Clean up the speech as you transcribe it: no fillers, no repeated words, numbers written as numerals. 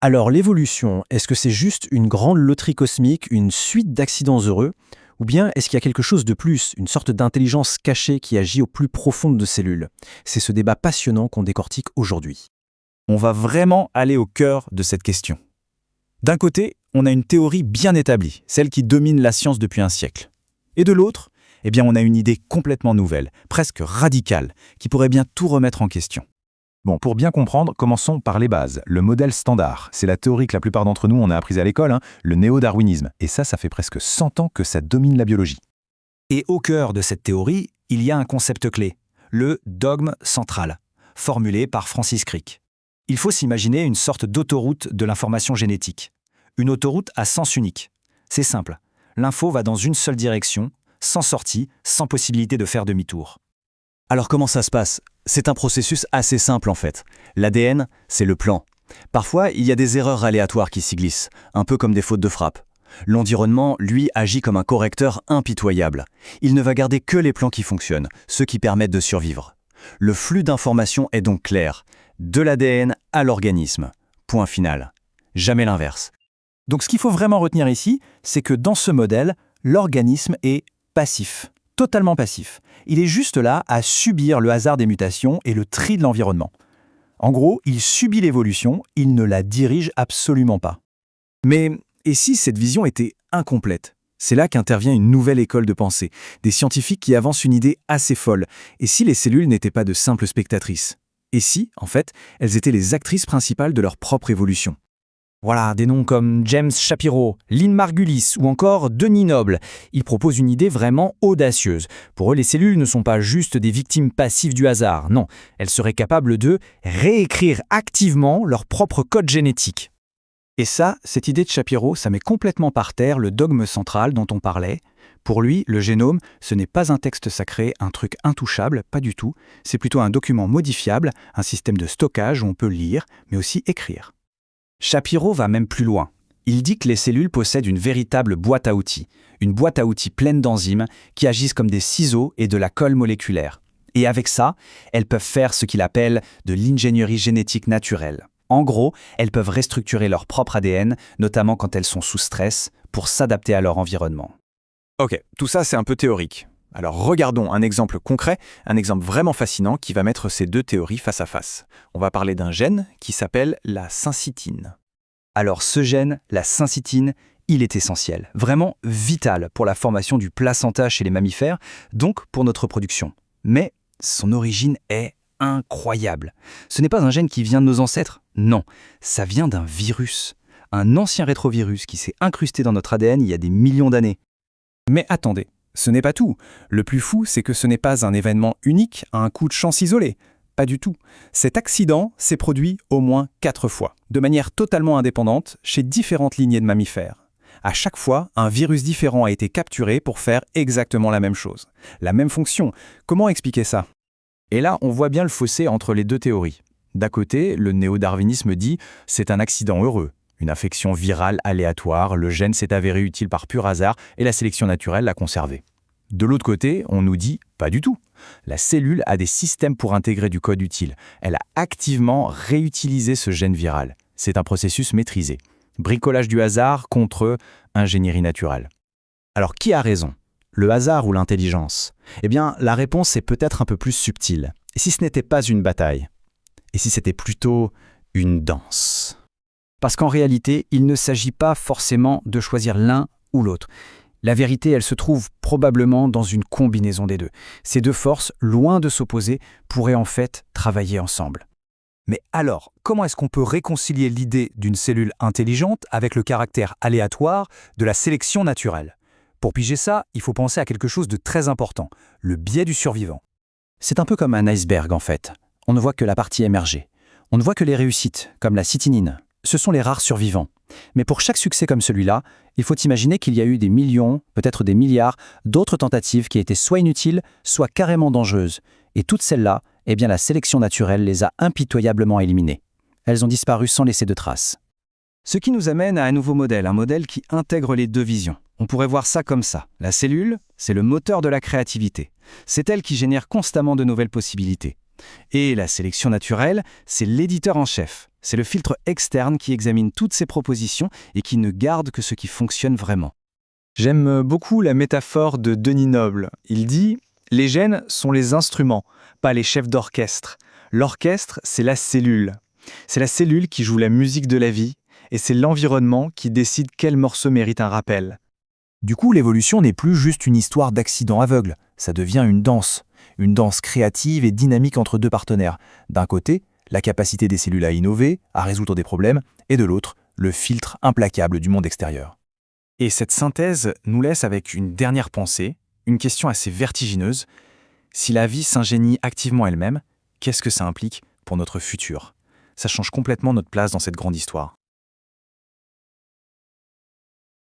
Alors l'évolution, est-ce que c'est juste une grande loterie cosmique, une suite d'accidents heureux? Ou bien est-ce qu'il y a quelque chose de plus, une sorte d'intelligence cachée qui agit au plus profond de cellules? C'est ce débat passionnant qu'on décortique aujourd'hui. On va vraiment aller au cœur de cette question. D'un côté, on a une théorie bien établie, celle qui domine la science depuis un siècle. Et de l'autre, on a une idée complètement nouvelle, presque radicale, qui pourrait bien tout remettre en question. Bon, pour bien comprendre, commençons par les bases. Le modèle standard, c'est la théorie que la plupart d'entre nous on a apprise à l'école, le néo-darwinisme. Et ça fait presque 100 ans que ça domine la biologie. Et au cœur de cette théorie, il y a un concept clé, le dogme central, formulé par Francis Crick. Il faut s'imaginer une sorte d'autoroute de l'information génétique. Une autoroute à sens unique. C'est simple, l'info va dans une seule direction, sans sortie, sans possibilité de faire demi-tour. Alors comment ça se passe? C'est un processus assez simple en fait. L'ADN, c'est le plan. Parfois, il y a des erreurs aléatoires qui s'y glissent, un peu comme des fautes de frappe. L'environnement, lui, agit comme un correcteur impitoyable. Il ne va garder que les plans qui fonctionnent, ceux qui permettent de survivre. Le flux d'informations est donc clair. De l'ADN à l'organisme. Point final. Jamais l'inverse. Donc ce qu'il faut vraiment retenir ici, c'est que dans ce modèle, l'organisme est passif, totalement passif. Il est juste là à subir le hasard des mutations et le tri de l'environnement. En gros, il subit l'évolution, il ne la dirige absolument pas. Mais et si cette vision était incomplète? C'est là qu'intervient une nouvelle école de pensée, des scientifiques qui avancent une idée assez folle. Et si les cellules n'étaient pas de simples spectatrices? Et si, en fait, elles étaient les actrices principales de leur propre évolution? Voilà, des noms comme James Shapiro, Lynn Margulis ou encore Denis Noble. Ils proposent une idée vraiment audacieuse. Pour eux, les cellules ne sont pas juste des victimes passives du hasard. Non, elles seraient capables de réécrire activement leur propre code génétique. Et ça, cette idée de Shapiro, ça met complètement par terre le dogme central dont on parlait. Pour lui, le génome, ce n'est pas un texte sacré, un truc intouchable, pas du tout. C'est plutôt un document modifiable, un système de stockage où on peut lire, mais aussi écrire. Shapiro va même plus loin. Il dit que les cellules possèdent une véritable boîte à outils pleine d'enzymes qui agissent comme des ciseaux et de la colle moléculaire. Et avec ça, elles peuvent faire ce qu'il appelle de l'ingénierie génétique naturelle. En gros, elles peuvent restructurer leur propre ADN, notamment quand elles sont sous stress, pour s'adapter à leur environnement. Ok, tout ça c'est un peu théorique. Alors regardons un exemple concret, un exemple vraiment fascinant qui va mettre ces deux théories face à face. On va parler d'un gène qui s'appelle la syncytine. Alors ce gène, la syncytine, il est essentiel, vraiment vital pour la formation du placenta chez les mammifères, donc pour notre reproduction. Mais son origine est incroyable. Ce n'est pas un gène qui vient de nos ancêtres, non, ça vient d'un virus. Un ancien rétrovirus qui s'est incrusté dans notre ADN il y a des millions d'années. Mais attendez, ce n'est pas tout. Le plus fou, c'est que ce n'est pas un événement unique à un coup de chance isolé. Pas du tout. Cet accident s'est produit au moins 4 fois, de manière totalement indépendante, chez différentes lignées de mammifères. À chaque fois, un virus différent a été capturé pour faire exactement la même chose. La même fonction. Comment expliquer ça? Et là, on voit bien le fossé entre les deux théories. D'un côté, le néo-darwinisme dit « c'est un accident heureux ». Une infection virale aléatoire, le gène s'est avéré utile par pur hasard et la sélection naturelle l'a conservé. De l'autre côté, on nous dit « pas du tout ». La cellule a des systèmes pour intégrer du code utile. Elle a activement réutilisé ce gène viral. C'est un processus maîtrisé. Bricolage du hasard contre ingénierie naturelle. Alors qui a raison? Le hasard ou l'intelligence? Eh bien, la réponse est peut-être un peu plus subtile. Et si ce n'était pas une bataille? Et si c'était plutôt une danse? Parce qu'en réalité, il ne s'agit pas forcément de choisir l'un ou l'autre. La vérité, elle se trouve probablement dans une combinaison des deux. Ces deux forces, loin de s'opposer, pourraient en fait travailler ensemble. Mais alors, comment est-ce qu'on peut réconcilier l'idée d'une cellule intelligente avec le caractère aléatoire de la sélection naturelle? Pour piger ça, il faut penser à quelque chose de très important, le biais du survivant. C'est un peu comme un iceberg en fait. On ne voit que la partie émergée. On ne voit que les réussites, comme la cytinine. Ce sont les rares survivants. Mais pour chaque succès comme celui-là, il faut imaginer qu'il y a eu des millions, peut-être des milliards, d'autres tentatives qui étaient soit inutiles, soit carrément dangereuses. Et toutes celles-là, eh bien la sélection naturelle les a impitoyablement éliminées. Elles ont disparu sans laisser de traces. Ce qui nous amène à un nouveau modèle, un modèle qui intègre les deux visions. On pourrait voir ça comme ça. La cellule, c'est le moteur de la créativité. C'est elle qui génère constamment de nouvelles possibilités. Et la sélection naturelle, c'est l'éditeur en chef. C'est le filtre externe qui examine toutes ces propositions et qui ne garde que ce qui fonctionne vraiment. J'aime beaucoup la métaphore de Denis Noble. Il dit « Les gènes sont les instruments, pas les chefs d'orchestre. L'orchestre, c'est la cellule. C'est la cellule qui joue la musique de la vie, et c'est l'environnement qui décide quel morceau mérite un rappel. » Du coup, l'évolution n'est plus juste une histoire d'accident aveugle, ça devient une danse créative et dynamique entre deux partenaires. D'un côté, la capacité des cellules à innover, à résoudre des problèmes, et de l'autre, le filtre implacable du monde extérieur. Et cette synthèse nous laisse avec une dernière pensée, une question assez vertigineuse. Si la vie s'ingénie activement elle-même, qu'est-ce que ça implique pour notre futur ? Ça change complètement notre place dans cette grande histoire.